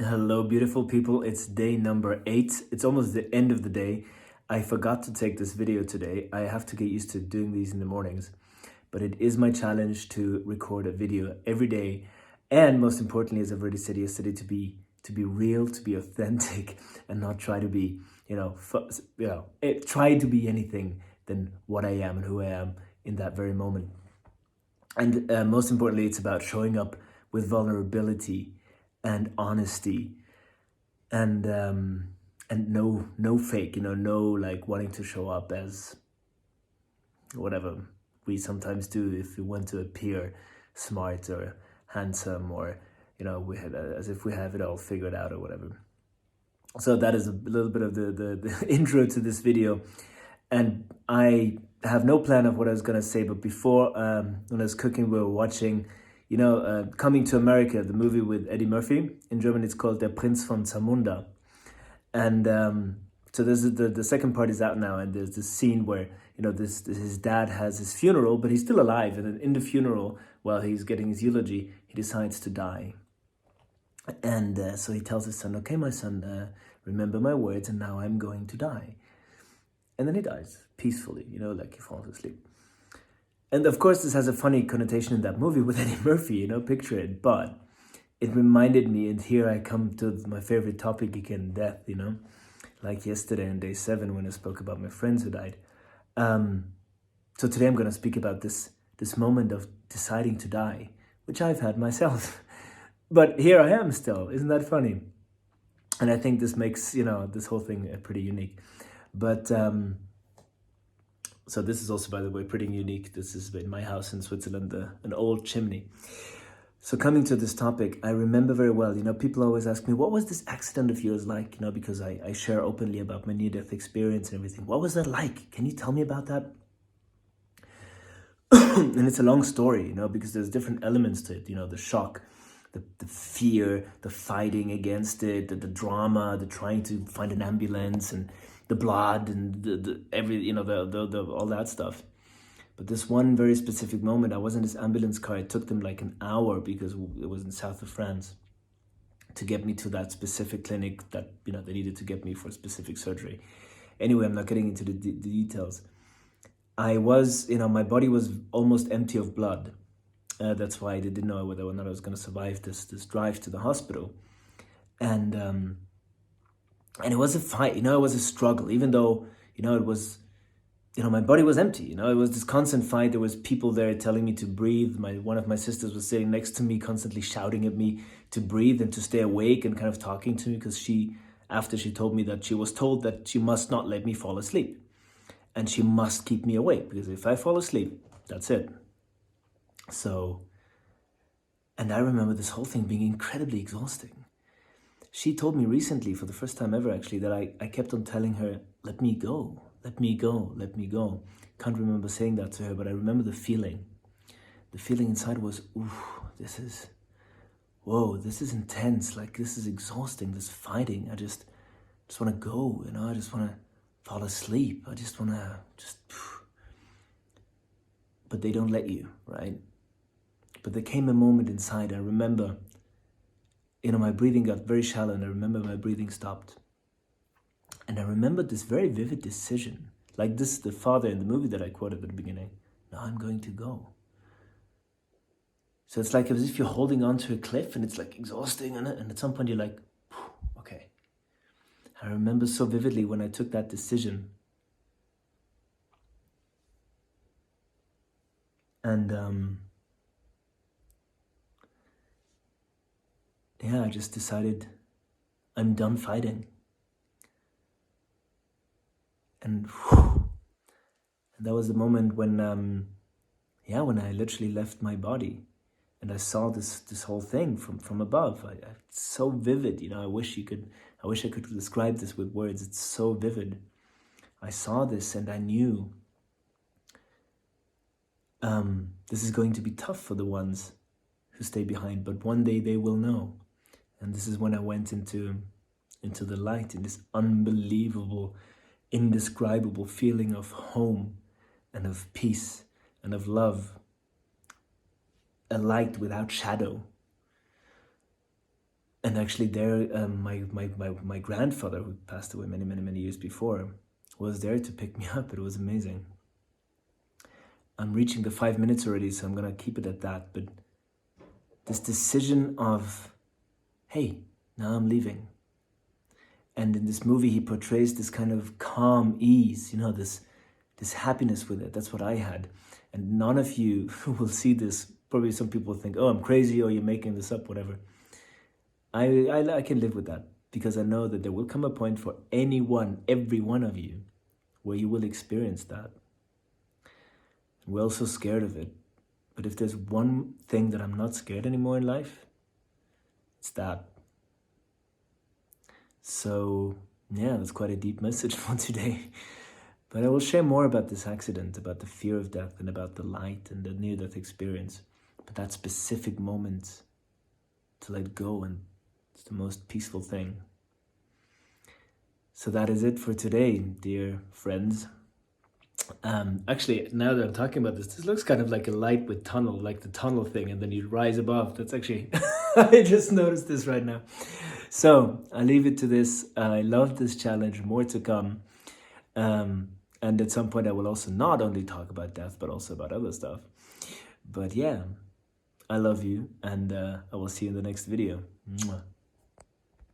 Hello, beautiful people. It's day number 8. It's almost the end of the day. I forgot to take this video today. I have to get used to doing these in the mornings, but it is my challenge to record a video every day. And most importantly, as I've already said yesterday, to be real, to be authentic, and not try to be, try to be anything than what I am and who I am in that very moment. And most importantly, it's about showing up with vulnerability and honesty and no fake, no like wanting to show up as whatever we sometimes do if we want to appear smart or handsome, or as if we have it all figured out or whatever. So that is a little bit of the intro to this video, and I have no plan of what I was going to say, but before, when I was cooking, we were watching, Coming to America, the movie with Eddie Murphy. In German, it's called Der Prinz von Zamunda. And so the second part is out now, and there's this scene where, his dad has his funeral, but he's still alive. And then in the funeral, while he's getting his eulogy, he decides to die. And so he tells his son, okay, my son, remember my words, and now I'm going to die. And then he dies peacefully, like he falls asleep. And of course, this has a funny connotation in that movie with Eddie Murphy, picture it. But it reminded me, and here I come to my favorite topic again, death, like yesterday on day 7 when I spoke about my friends who died. So today I'm going to speak about this moment of deciding to die, which I've had myself. But here I am still. Isn't that funny? And I think this makes, this whole thing pretty unique. But so this is also, by the way, pretty unique. This is in my house in Switzerland, an old chimney. So coming to this topic, I remember very well, people always ask me, what was this accident of yours like? Because I share openly about my near-death experience and everything. What was that like? Can you tell me about that? And it's a long story, because there's different elements to it, the shock, the fear, the fighting against it, the drama, the trying to find an ambulance, and the blood, and the all that stuff. But this one very specific moment, I was in this ambulance car. It took them like an hour, because it was in south of France, to get me to that specific clinic that, they needed to get me for specific surgery. Anyway, I'm not getting into the details. I was, my body was almost empty of blood. That's why they didn't know whether or not I was going to survive this drive to the hospital. And it was a fight, it was a struggle, even though, it was, my body was empty, it was this constant fight. There was people there telling me to breathe. One of my sisters was sitting next to me, constantly shouting at me to breathe and to stay awake, and kind of talking to me, because after she told me that she was told that she must not let me fall asleep. And she must keep me awake, because if I fall asleep, that's it. So, and I remember this whole thing being incredibly exhausting. She told me recently, for the first time ever actually, that I kept on telling her, let me go, let me go, let me go. Can't remember saying that to her, but I remember the feeling. The feeling inside was, ooh, this is intense, like this is exhausting, this fighting. I just want to go, I just want to fall asleep. I just want to but they don't let you, right? But there came a moment inside, I remember, my breathing got very shallow, and I remember my breathing stopped. And I remember this very vivid decision, like this, the father in the movie that I quoted at the beginning. Now I'm going to go. So it's like as if you're holding onto a cliff, and it's like exhausting, and at some point you're like, okay. I remember so vividly when I took that decision. And I just decided I'm done fighting. And that was the moment when I literally left my body, and I saw this whole thing from above. It's so vivid, I wish I could describe this with words. It's so vivid. I saw this, and I knew this is going to be tough for the ones who stay behind, but one day they will know. And this is when I went into the light, in this unbelievable, indescribable feeling of home and of peace and of love. A light without shadow. And actually there, my grandfather, who passed away many years before, was there to pick me up. It was amazing. I'm reaching the 5 minutes already, so I'm gonna keep it at that. But this decision of, hey, now I'm leaving. And in this movie, he portrays this kind of calm ease, you know, this happiness with it. That's what I had. And none of you will see this. Probably some people think, oh, I'm crazy, or you're making this up, whatever. I can live with that, because I know that there will come a point for every one of you, where you will experience that. We're also scared of it. But if there's one thing that I'm not scared anymore in life, it's that. So yeah, that's quite a deep message for today. But I will share more about this accident, about the fear of death, and about the light and the near-death experience. But that specific moment to let go, and it's the most peaceful thing. So that is it for today, dear friends. Actually, now that I'm talking about this looks kind of like a light with tunnel, like the tunnel thing, and then you rise above. That's actually, I just noticed this right now. So I leave it to this. I love this challenge, more to come. And at some point I will also not only talk about death, but also about other stuff. But yeah, I love you, and I will see you in the next video. Mwah.